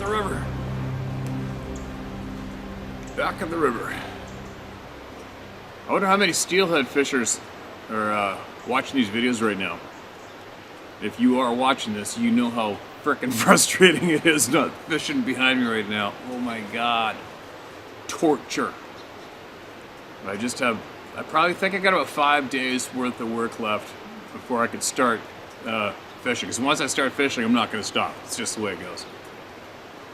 the river. Back in the river. I wonder how many steelhead fishers are watching these videos right now. If you are watching this, you know how frickin' frustrating it is not fishing behind me right now. Oh my god. Torture. I probably think I got about 5 days worth of work left before I could start fishing. Because once I start fishing, I'm not going to stop. It's just the way it goes.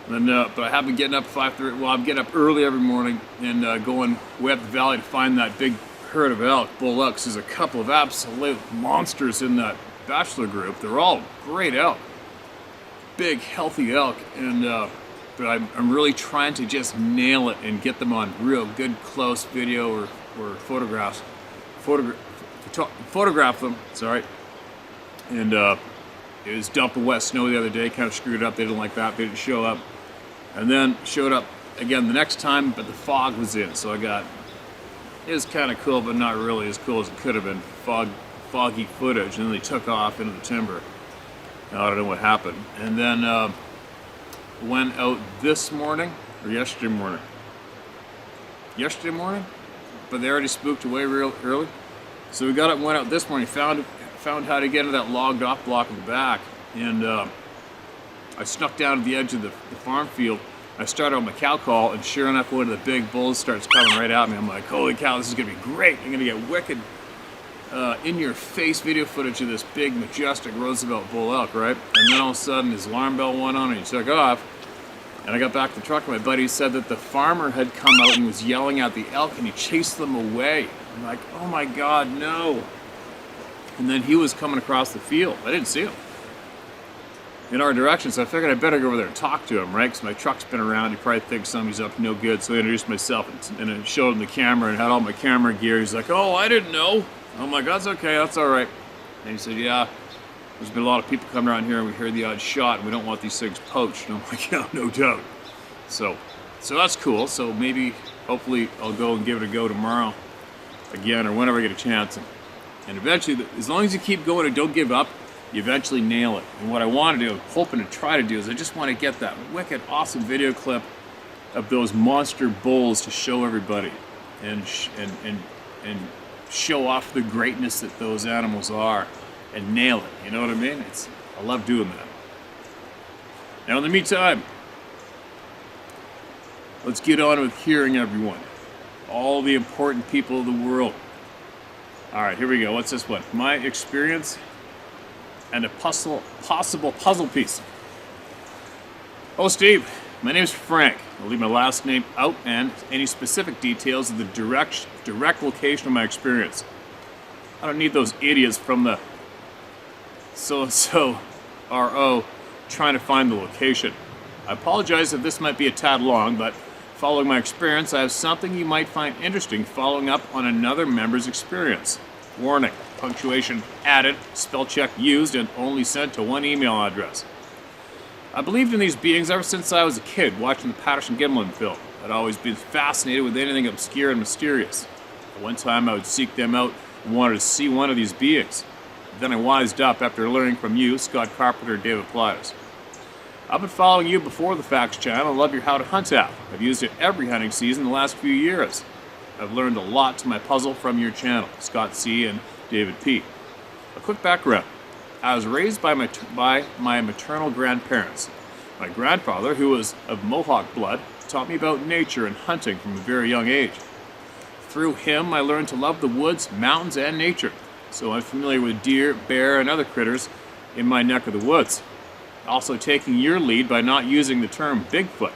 And but I have been getting up at 5:30. Well, I'm getting up early every morning and going way up the valley to find that big herd of elk, bull elk. There's a couple of absolute monsters in that bachelor group. They're all great elk, big, healthy elk, and but I'm really trying to just nail it and get them on real good, close video or photographs. Photograph them. Sorry. And it was dumping wet snow the other day, kind of screwed up. They didn't like that. They didn't show up. And then showed up again the next time, but the fog was in. So it was kind of cool, but not really as cool as it could have been. Foggy footage. And then they took off into the timber. I don't know what happened. And then went out this morning, or yesterday morning. Yesterday morning? But they already spooked away real early. So we got up and went out this morning, found how to get into that logged off block in the back, and I snuck down to the edge of the farm field. I started on my cow call, and sure enough, one of the big bulls starts coming right at me. I'm like, holy cow, this is gonna be great. I'm gonna get wicked in-your-face video footage of this big, majestic Roosevelt bull elk, right? And then all of a sudden, his alarm bell went on, and he took off. And I got back to the truck, and my buddy said that the farmer had come out and was yelling at the elk, and he chased them away. I'm like, oh my God, no. And then he was coming across the field. I didn't see him in our direction, so I figured I better go over there and talk to him, right? Because my truck's been around. He probably thinks somebody's up to no good. So I introduced myself and I showed him the camera and had all my camera gear. He's like, oh, I didn't know. I'm like, that's okay, that's all right. And he said, yeah, there's been a lot of people coming around here and we hear the odd shot and we don't want these things poached. And I'm like, yeah, no doubt. So that's cool. So maybe, hopefully, I'll go and give it a go tomorrow again or whenever I get a chance. And eventually, as long as you keep going and don't give up, you eventually nail it. And what I want to do, I'm hoping to try to do, is I just want to get that wicked awesome video clip of those monster bulls to show everybody and show off the greatness that those animals are and nail it. You know what I mean? I love doing that. Now, in the meantime, let's get on with hearing everyone. All the important people of the world. All right, here we go. What's this one? My experience and a possible puzzle piece. Oh, Steve, my name's Frank. I'll leave my last name out and any specific details of the direct location of my experience. I don't need those idiots from the so-and-so RO trying to find the location. I apologize if this might be a tad long, but following my experience, I have something you might find interesting following up on another member's experience. Warning, punctuation added, spell check used, and only sent to one email address. I believed in these beings ever since I was a kid watching the Patterson-Gimlin film. I'd always been fascinated with anything obscure and mysterious. At one time, I would seek them out and wanted to see one of these beings. Then I wised up after learning from you, Scott Carpenter, and David Plottis. I've been following you before the Facts channel and love your How to Hunt app. I've used it every hunting season the last few years. I've learned a lot to my puzzle from your channel, Scott C. and David P. A quick background. I was raised by my maternal grandparents. My grandfather, who was of Mohawk blood, taught me about nature and hunting from a very young age. Through him, I learned to love the woods, mountains, and nature. So I'm familiar with deer, bear, and other critters in my neck of the woods. Also taking your lead by not using the term Bigfoot.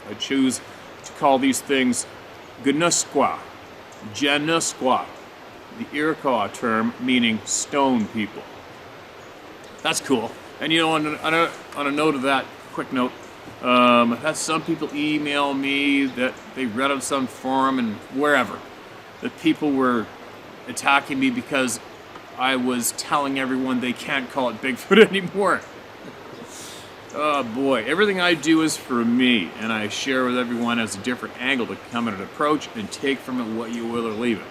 I choose to call these things Gunusqua, Janusqua, the Iroquois term meaning stone people. That's cool. And you know, on a note of that, quick note, I've had some people email me that they read on some forum and wherever that people were attacking me because I was telling everyone they can't call it Bigfoot anymore. Oh boy, everything I do is for me, and I share with everyone as a different angle to come at an approach and take from it what you will or leave it.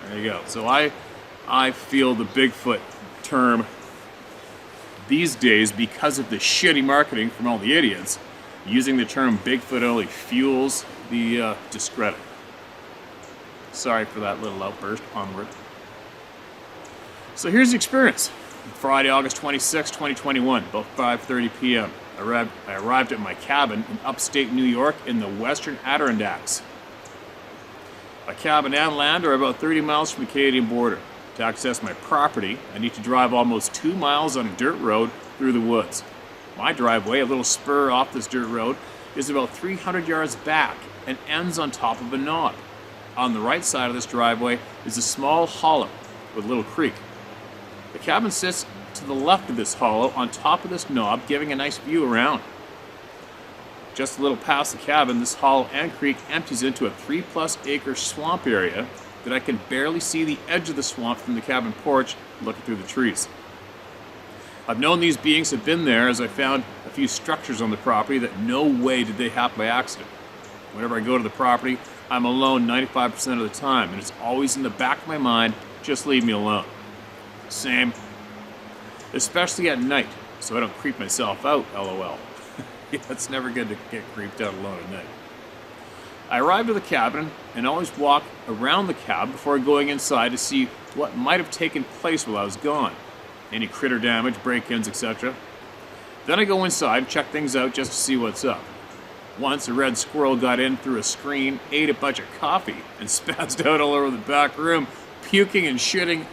There you go. So I feel the Bigfoot term these days, because of the shitty marketing from all the idiots, Using the term Bigfoot only fuels the discredit. Sorry for that little outburst. Onward. So here's the experience. Friday, August 26, 2021, about 5:30 p.m. I arrived at my cabin in upstate New York in the western Adirondacks. My cabin and land are about 30 miles from the Canadian border. To access my property, I need to drive almost 2 miles on a dirt road through the woods. My driveway, a little spur off this dirt road, is about 300 yards back and ends on top of a knob. On the right side of this driveway is a small hollow with a little creek. The cabin sits to the left of this hollow on top of this knob, giving a nice view around. Just a little past the cabin, this hollow and creek empties into a 3+ acre swamp area that I can barely see the edge of the swamp from the cabin porch looking through the trees. I've known these beings have been there as I found a few structures on the property that no way did they happen by accident. Whenever I go to the property, I'm alone 95% of the time, and it's always in the back of my mind, just leave me alone. Same, especially at night, so I don't creep myself out, lol. Yeah, it's never good to get creeped out alone at night. I arrived at the cabin and always walk around the cab before going inside to see what might have taken place while I was gone. Any critter damage, break-ins, etc. Then I go inside, check things out just to see what's up. Once a red squirrel got in through a screen, ate a bunch of coffee, and spazzed out all over the back room, puking and shitting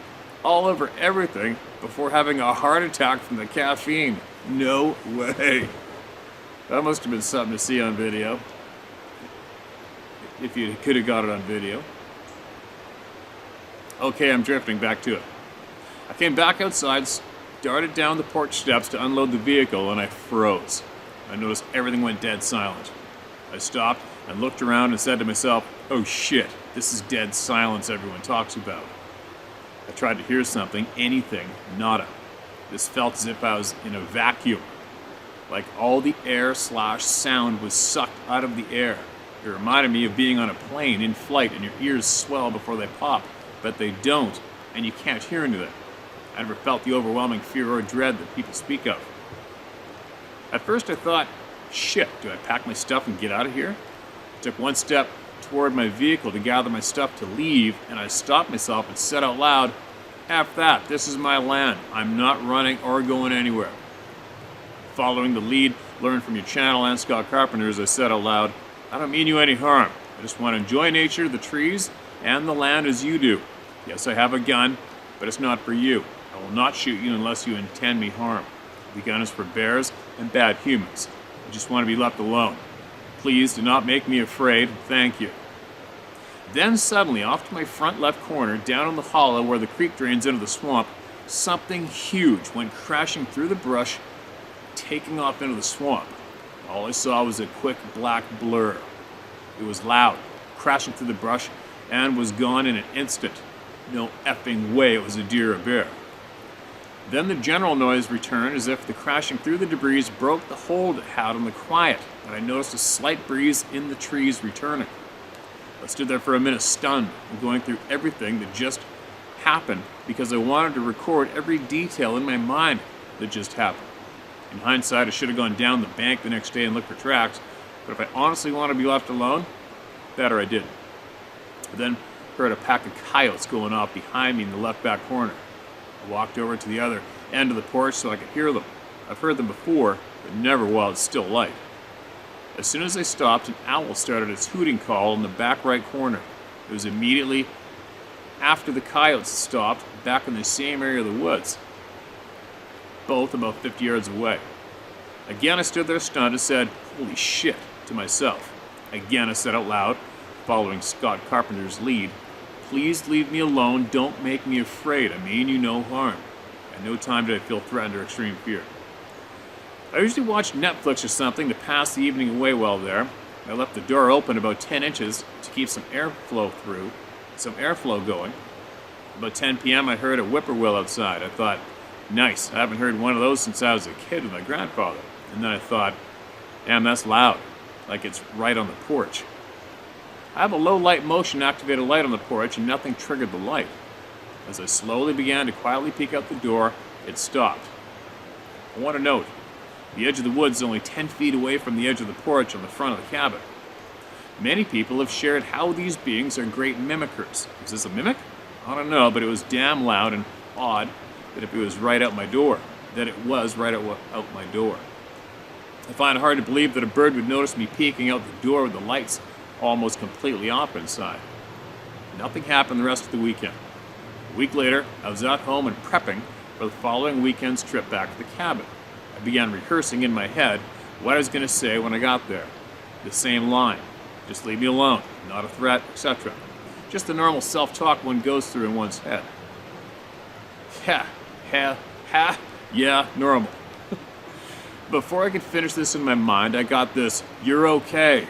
all over everything before having a heart attack from the caffeine. No way. That must have been something to see on video. If you could have got it on video. Okay, I'm drifting back to it. I came back outside, started down the porch steps to unload the vehicle, and I froze. I noticed everything went dead silent. I stopped and looked around and said to myself, oh shit, this is dead silence everyone talks about. I tried to hear something, anything, nada. This felt as if I was in a vacuum. Like all the air/sound was sucked out of the air. It reminded me of being on a plane in flight and your ears swell before they pop, but they don't, and you can't hear anything. I never felt the overwhelming fear or dread that people speak of. At first I thought, shit, do I pack my stuff and get out of here? I took one step toward my vehicle to gather my stuff to leave, and I stopped myself and said out loud, F that, this is my land. I'm not running or going anywhere. Following the lead learned from your channel and Scott Carpenter's, I said out loud, I don't mean you any harm. I just want to enjoy nature, the trees, and the land as you do. Yes, I have a gun, but it's not for you. I will not shoot you unless you intend me harm. The gun is for bears and bad humans. I just want to be left alone. Please do not make me afraid. Thank you. Then suddenly, off to my front left corner, down in the hollow where the creek drains into the swamp, something huge went crashing through the brush, taking off into the swamp. All I saw was a quick black blur. It was loud, crashing through the brush, and was gone in an instant. No effing way it was a deer or bear. Then the general noise returned as if the crashing through the debris broke the hold it had on the quiet, and I noticed a slight breeze in the trees returning. I stood there for a minute stunned and going through everything that just happened because I wanted to record every detail in my mind that just happened. In hindsight, I should have gone down the bank the next day and looked for tracks, but if I honestly want to be left alone, better I didn't. I then heard a pack of coyotes going off behind me in the left back corner. I walked over to the other end of the porch so I could hear them. I've heard them before, but never while it's still light. As soon as they stopped, an owl started its hooting call in the back right corner. It was immediately after the coyotes stopped, back in the same area of the woods, both about 50 yards away. Again, I stood there stunned and said, holy shit, to myself. Again, I said out loud, following Scott Carpenter's lead, please leave me alone, don't make me afraid, I mean you no harm. At no time did I feel threatened or extreme fear. I usually watch Netflix or something to pass the evening away while there. I left the door open about 10 inches to keep some airflow going. About 10 p.m. I heard a whippoorwill outside. I thought, nice, I haven't heard one of those since I was a kid with my grandfather. And then I thought, damn, that's loud, like it's right on the porch. I have a low light motion activated light on the porch and nothing triggered the light. As I slowly began to quietly peek out the door, it stopped. I want to note, The edge of the woods is only 10 feet away from the edge of the porch on the front of the cabin. Many people have shared how these beings are great mimickers. Is this a mimic? I don't know, but it was damn loud and odd that it was right out my door. I find it hard to believe that a bird would notice me peeking out the door with the lights almost completely off inside. Nothing happened the rest of the weekend. A week later, I was at home and prepping for the following weekend's trip back to the cabin. I began rehearsing in my head what I was going to say when I got there. The same line. Just leave me alone. Not a threat, etc. Just the normal self-talk one goes through in one's head. Yeah, normal. Before I could finish this in my mind, I got this, "You're okay."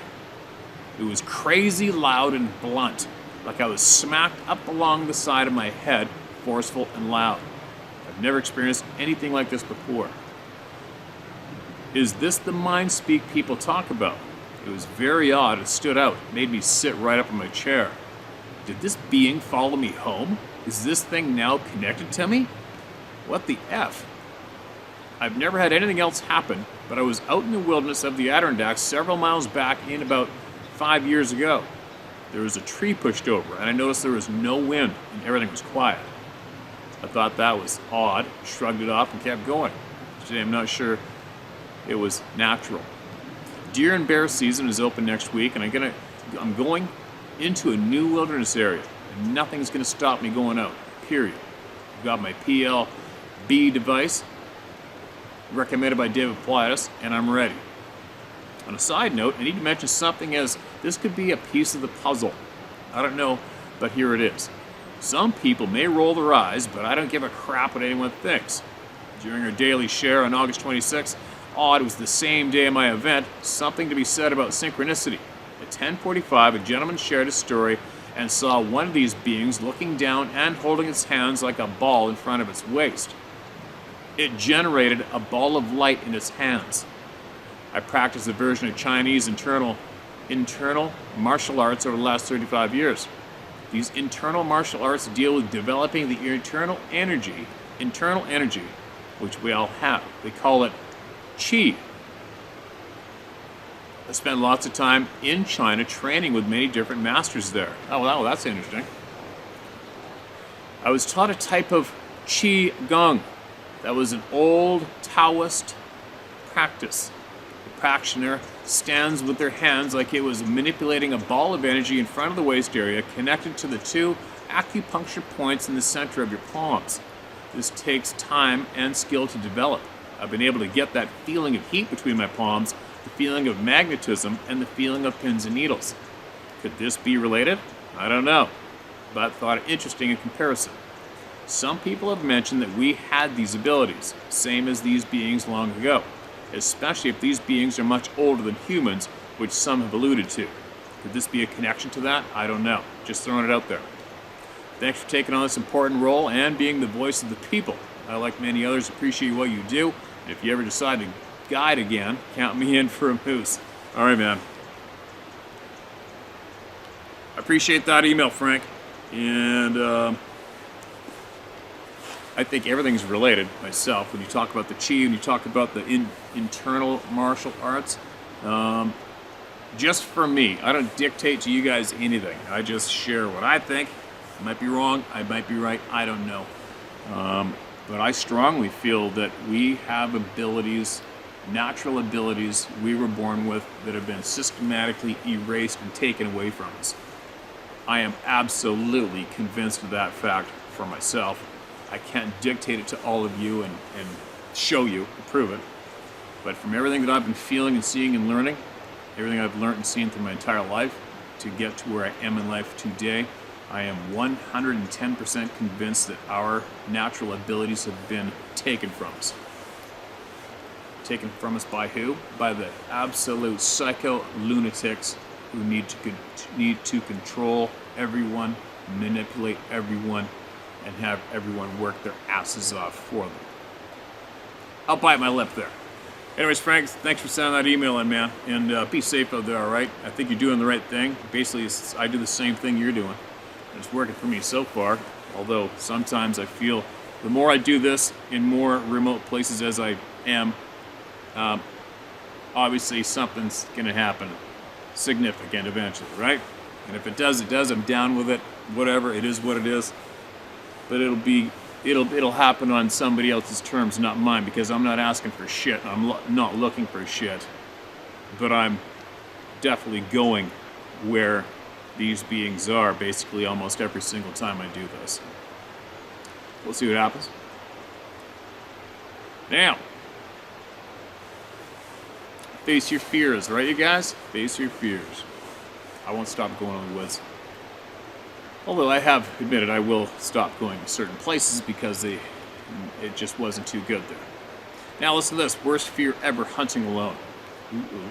It was crazy loud and blunt, like I was smacked up along the side of my head, forceful and loud. I've never experienced anything like this before. Is this the mindspeak people talk about? It was very odd. It stood out. It made me sit right up in my chair. Did this being follow me home? Is this thing now connected to me? What the F? I've never had anything else happen, but I was out in the wilderness of the Adirondacks several miles back in about 5 years ago. There was a tree pushed over, and I noticed there was no wind, and everything was quiet. I thought that was odd, shrugged it off, and kept going. Today I'm not sure it was natural. Deer and bear season is open next week, and I'm going into a new wilderness area, and nothing's going to stop me going out, period. I've got my PLB device, recommended by David Pilatus, and I'm ready. On a side note, I need to mention something as this could be a piece of the puzzle. I don't know, but here it is. Some people may roll their eyes, but I don't give a crap what anyone thinks. During our daily share on August 26th, it was the same day of my event, something to be said about synchronicity. At 10:45, a gentleman shared a story and saw one of these beings looking down and holding its hands like a ball in front of its waist. It generated a ball of light in its hands. I practiced a version of Chinese internal martial arts over the last 35 years. These internal martial arts deal with developing the internal energy, which we all have. They call it Qi. I spent lots of time in China training with many different masters there. Oh, wow, that's interesting. I was taught a type of Qi Gong. That was an old Taoist practice. The practitioner stands with their hands like it was manipulating a ball of energy in front of the waist area connected to the two acupuncture points in the center of your palms. This takes time and skill to develop. I've been able to get that feeling of heat between my palms, the feeling of magnetism, and the feeling of pins and needles. Could this be related? I don't know, but thought it interesting in comparison. Some people have mentioned that we had these abilities, same as these beings long ago, especially if these beings are much older than humans, which some have alluded to. Could this be a connection to that? I don't know. Just throwing it out there. Thanks for taking on this important role and being the voice of the people. I, like many others, appreciate what you do. And if you ever decide to guide again, count me in for a moose. All right, man. I appreciate that email, Frank. And I think everything's related myself. When you talk about the Qi and you talk about the internal martial arts, just for me, I don't dictate to you guys anything. I just share what I think. I might be wrong, I might be right, I don't know. But I strongly feel that we have abilities, natural abilities we were born with that have been systematically erased and taken away from us. I am absolutely convinced of that fact for myself. I can't dictate it to all of you and show you, and prove it. But from everything that I've been feeling and seeing and learning, everything I've learned and seen through my entire life, to get to where I am in life today, I am 110% convinced that our natural abilities have been taken from us. Taken from us by who? By the absolute psycho lunatics who need to control everyone, manipulate everyone, and have everyone work their asses off for them. I'll bite my lip there. Anyways, Frank, thanks for sending that email in, man. And be safe out there, all right? I think you're doing the right thing. Basically, I do the same thing you're doing. It's working for me so far, although sometimes I feel the more I do this in more remote places as I am, obviously something's going to happen significant eventually, right? And if it does, it does. I'm down with it. Whatever, it is what it is. But it'll happen on somebody else's terms, not mine, because I'm not asking for shit. I'm not looking for shit. But I'm definitely going where these beings are basically almost every single time I do this. We'll see what happens. Now, face your fears, right, you guys? Face your fears. I won't stop going in the woods. Although I have admitted I will stop going to certain places because it just wasn't too good there. Now listen to this. Worst fear ever, hunting alone. Ooh.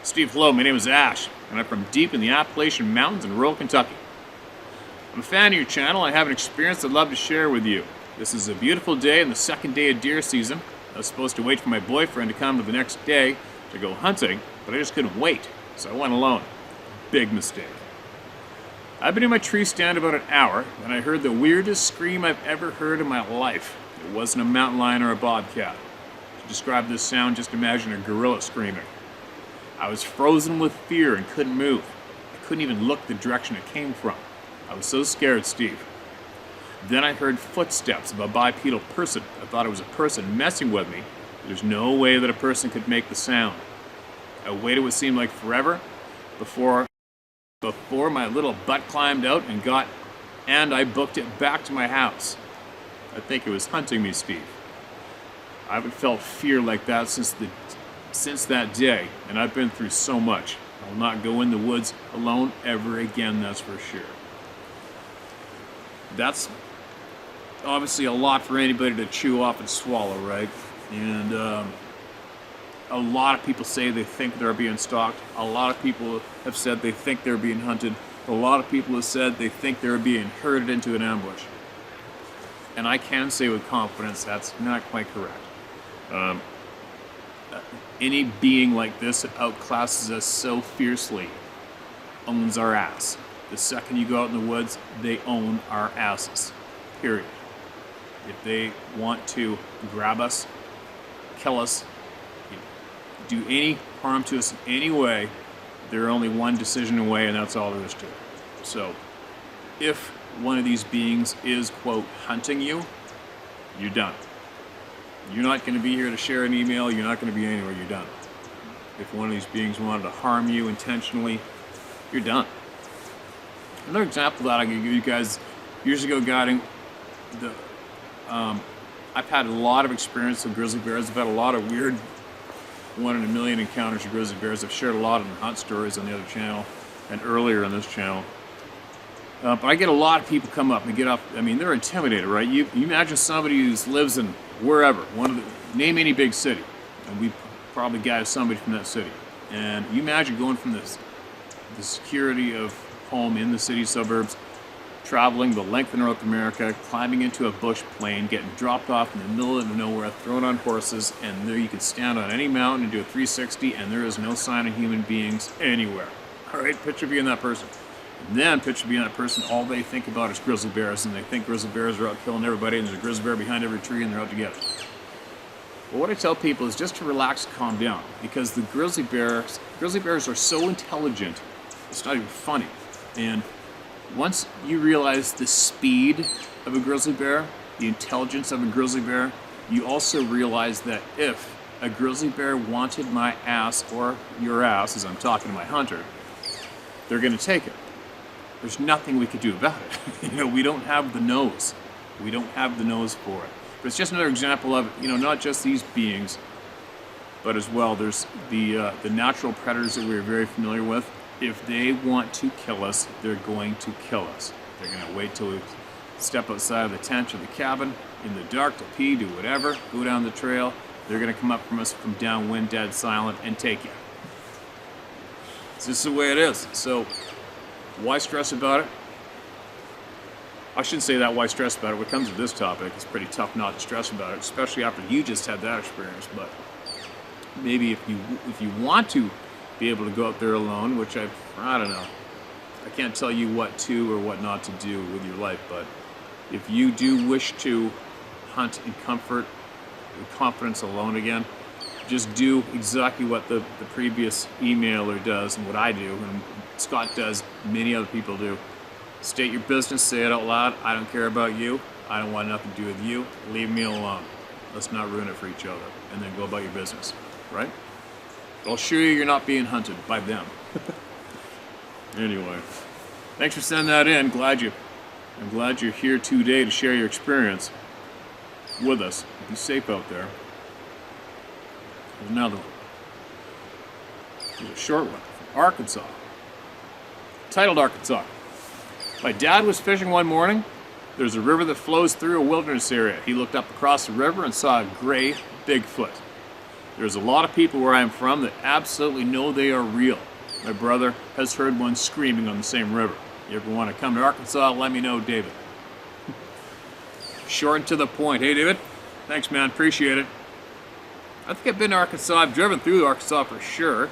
Steve, hello. My name is Ash, and I'm from deep in the Appalachian Mountains in rural Kentucky. I'm a fan of your channel. I have an experience I'd love to share with you. This is a beautiful day and the second day of deer season. I was supposed to wait for my boyfriend to come to the next day to go hunting, but I just couldn't wait, so I went alone. Big mistake. I've been in my tree stand about an hour, and I heard the weirdest scream I've ever heard in my life. It wasn't a mountain lion or a bobcat. To describe this sound, just imagine a gorilla screaming. I was frozen with fear and couldn't move. I couldn't even look the direction it came from. I was so scared, Steve. Then I heard footsteps of a bipedal person. I thought it was a person messing with me. There's no way that a person could make the sound. I waited what seemed like forever before my little butt climbed out and I booked it back to my house. I think it was hunting me, Steve. I haven't felt fear like that since that day, and I've been through so much. I will not go in the woods alone ever again, that's for sure. That's obviously a lot for anybody to chew off and swallow, right? And a lot of people say they think they're being stalked. A lot of people have said they think they're being hunted. A lot of people have said they think they're being herded into an ambush. And I can say with confidence that's not quite correct. Any being like this that outclasses us so fiercely owns our ass. The second you go out in the woods, they own our asses. Period. If they want to grab us, kill us, do any harm to us in any way, they're only one decision away, and that's all there is to it. So, if one of these beings is, quote, hunting you, you're done. You're not going to be here to share an email, you're not going to be anywhere, you're done. If one of these beings wanted to harm you intentionally, you're done. Another example that I can give you guys, years ago guiding, I've had a lot of experience with grizzly bears. I've had a lot of weird 1 in a million encounters with grizzly bears. I've shared a lot of hunt stories on the other channel and earlier on this channel. But I get a lot of people come up and get up. I mean, they're intimidated, right? You imagine somebody who lives in wherever, name any big city, and we probably got somebody from that city. And you imagine going from the security of home in the city suburbs, traveling the length of North America, climbing into a bush plane, getting dropped off in the middle of nowhere, thrown on horses, and there you can stand on any mountain and do a 360, and there is no sign of human beings anywhere. All right, picture being that person. And then picture being that person, all they think about is grizzly bears, and they think grizzly bears are out killing everybody, and there's a grizzly bear behind every tree, and they're out together. Well, what I tell people is just to relax, calm down, because the grizzly bears are so intelligent, it's not even funny. And once you realize the speed of a grizzly bear, the intelligence of a grizzly bear, you also realize that if a grizzly bear wanted my ass, or your ass, as I'm talking to my hunter, they're going to take it. There's nothing we could do about it. We don't have the nose. We don't have the nose for it. But it's just another example of, not just these beings, but as well, there's the natural predators that we're very familiar with. If they want to kill us, they're going to kill us. They're going to wait till we step outside of the tent or the cabin in the dark to pee, do whatever, go down the trail. They're going to come up from us from downwind, dead silent, and take you. It's just the way it is. So why stress about it? I shouldn't say that, why stress about it. When it comes to this topic, it's pretty tough not to stress about it, especially after you just had that experience. But maybe if you want to be able to go out there alone, which I don't know. I can't tell you what to or what not to do with your life, but if you do wish to hunt in comfort, confidence alone again. Just do exactly what the previous emailer does and what I do and Scott does, many other people do. State your business, say it out loud. I don't care about you. I don't want nothing to do with you. Leave me alone. Let's not ruin it for each other. And then go about your business, right? I'll assure you, you're not being hunted by them. Anyway, thanks for sending that in. I'm glad you're here today to share your experience with us. Be safe out there. There's another one. There's a short one from Arkansas. Titled Arkansas. My dad was fishing one morning. There's a river that flows through a wilderness area. He looked up across the river and saw a gray Bigfoot. There's a lot of people where I'm from that absolutely know they are real. My brother has heard one screaming on the same river. You ever want to come to Arkansas, let me know, David. Short and to the point. Hey, David. Thanks, man. Appreciate it. I think I've been to Arkansas. I've driven through Arkansas for sure.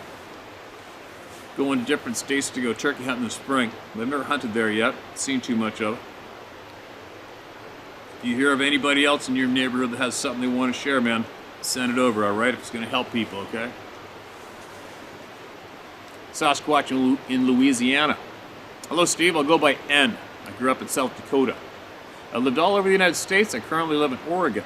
Going to different states to go turkey hunting in the spring. I've never hunted there yet. Seen too much of it. If you hear of anybody else in your neighborhood that has something they want to share, man, send it over, all right? If it's going to help people, okay? Sasquatch in Louisiana. Hello, Steve. I'll go by N. I grew up in South Dakota. I lived all over the United States. I currently live in Oregon.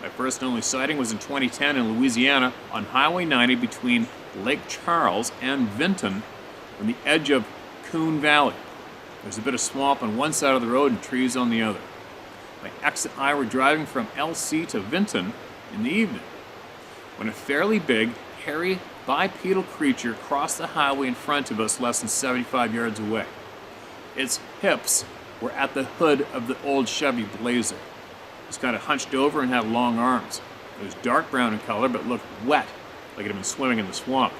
My first and only sighting was in 2010 in Louisiana on Highway 90 between Lake Charles and Vinton on the edge of Coon Valley. There's a bit of swamp on one side of the road and trees on the other. My ex and I were driving from LC to Vinton in the evening when a fairly big, hairy, bipedal creature crossed the highway in front of us less than 75 yards away. Its hips were at the hood of the old Chevy Blazer. It was kind of hunched over and had long arms. It was dark brown in color but looked wet, like it had been swimming in the swamp.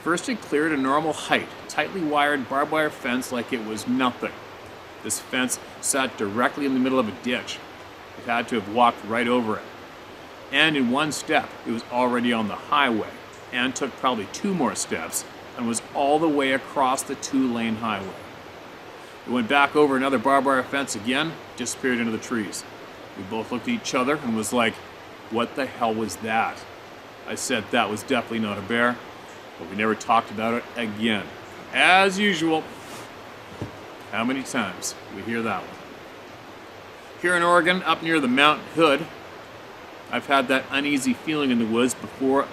First it cleared a normal height, tightly wired barbed wire fence like it was nothing. This fence sat directly in the middle of a ditch. It had to have walked right over it. And in one step, it was already on the highway, and took probably 2 more steps, and was all the way across the 2-lane highway. It went back over another barbed wire fence again, disappeared into the trees. We both looked at each other and was like, what the hell was that? I said that was definitely not a bear, but we never talked about it again. As usual. How many times we hear that one? Here in Oregon, up near the Mount Hood, I've had that uneasy feeling in the woods before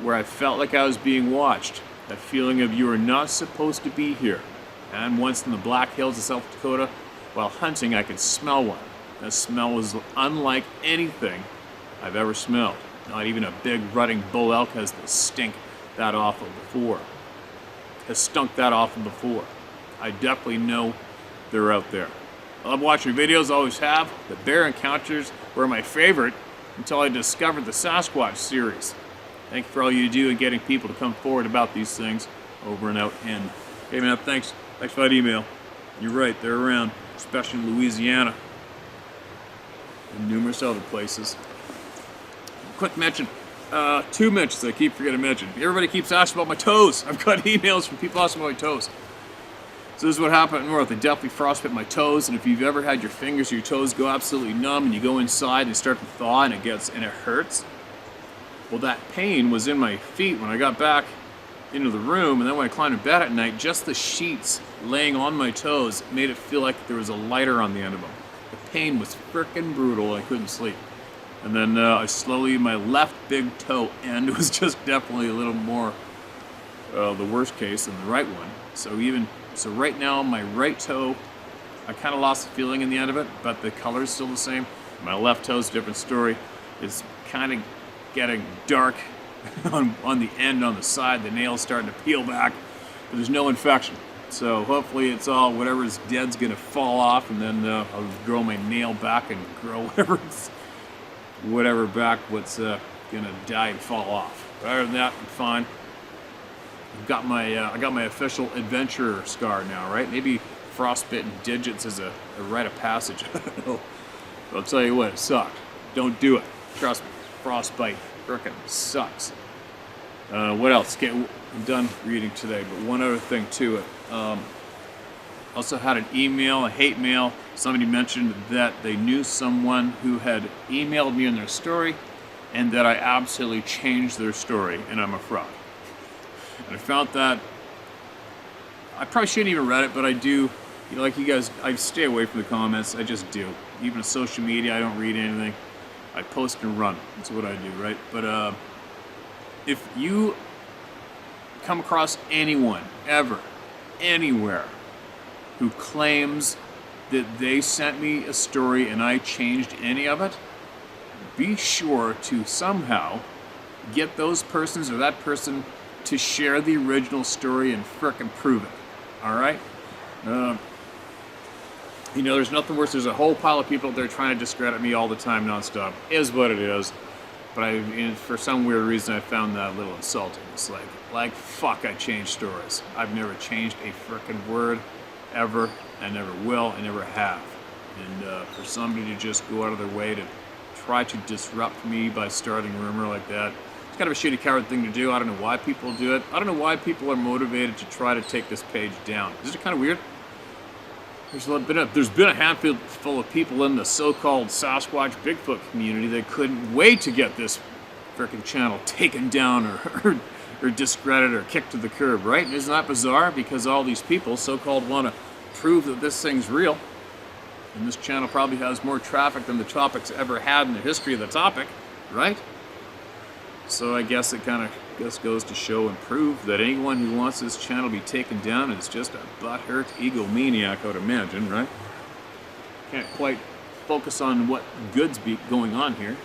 where I felt like I was being watched. That feeling of you are not supposed to be here. And once in the Black Hills of South Dakota, while hunting, I could smell one. That smell was unlike anything I've ever smelled. Not even a big rutting bull elk has stunk that awful before. I definitely know they're out there. I love watching videos, always have. The bear encounters were my favorite until I discovered the Sasquatch series. Thank you for all you do in getting people to come forward about these things. Over and out, and hey man, thanks for that email. You're right, they're around, especially in Louisiana and numerous other places. Quick mention, 2 mentions I keep forgetting to mention. Everybody keeps asking about my toes. I've got emails from people asking about my toes. So this is what happened up north. I definitely frostbit my toes, and if you've ever had your fingers or your toes go absolutely numb and you go inside and they start to thaw and it hurts, well, that pain was in my feet when I got back into the room, and then when I climbed in bed at night, just the sheets laying on my toes made it feel like there was a lighter on the end of them. The pain was frickin' brutal. I couldn't sleep. And then I slowly, my left big toe end was just definitely a little more the worst case than the right one. So right now, my right toe, I kind of lost the feeling in the end of it, but the color is still the same. My left toe's a different story. It's kind of getting dark on the end, on the side. The nail's starting to peel back, but there's no infection. So hopefully it's all, whatever's dead's gonna fall off, and then I'll grow my nail back and grow whatever back what's gonna die and fall off. But other than that, I'm fine. I got my official adventurer scar now, right? Maybe frostbitten digits is a rite of passage. I don't know. But I'll tell you what, it sucked. Don't do it. Trust me, frostbite frickin' sucks. What else? Okay, I'm done reading today, but one other thing to it. Also had an email, a hate mail. Somebody mentioned that they knew someone who had emailed me in their story and that I absolutely changed their story and I'm a fraud. And I found that, I probably shouldn't even read it, but I do, like you guys, I stay away from the comments. I just do. Even on social media, I don't read anything. I post and run. That's what I do, right? But if you come across anyone, ever, anywhere, who claims that they sent me a story and I changed any of it, be sure to somehow get those persons or that person to share the original story and frickin' prove it. Alright? You know, there's nothing worse. There's a whole pile of people out there trying to discredit me all the time, nonstop. Is what it is. But for some weird reason, I found that a little insulting. It's like fuck, I change stories. I've never changed a frickin' word, ever. I never will, I never have. And for somebody to just go out of their way to try to disrupt me by starting a rumor like that, it's kind of a shitty coward thing to do. I don't know why people do it. I don't know why people are motivated to try to take this page down. Isn't it kind of weird? There's been a handful of people in the so-called Sasquatch Bigfoot community that couldn't wait to get this frickin' channel taken down or discredited or kicked to the curb, right? Isn't that bizarre? Because all these people so-called want to prove that this thing's real. And this channel probably has more traffic than the topic's ever had in the history of the topic, right? So I guess it kind of goes to show and prove that anyone who wants this channel to be taken down is just a butthurt egomaniac, I would imagine, right? Can't quite focus on what good's be going on here.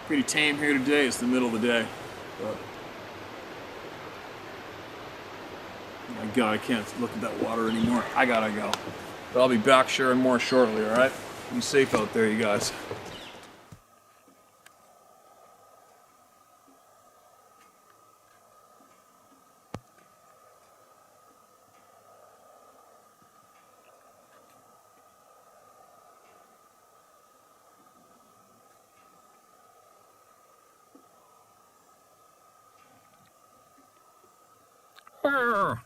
Pretty tame here today. It's the middle of the day. But oh my God, I can't look at that water anymore. I gotta go. But I'll be back sharing more shortly, alright? Be safe out there, you guys. Arr!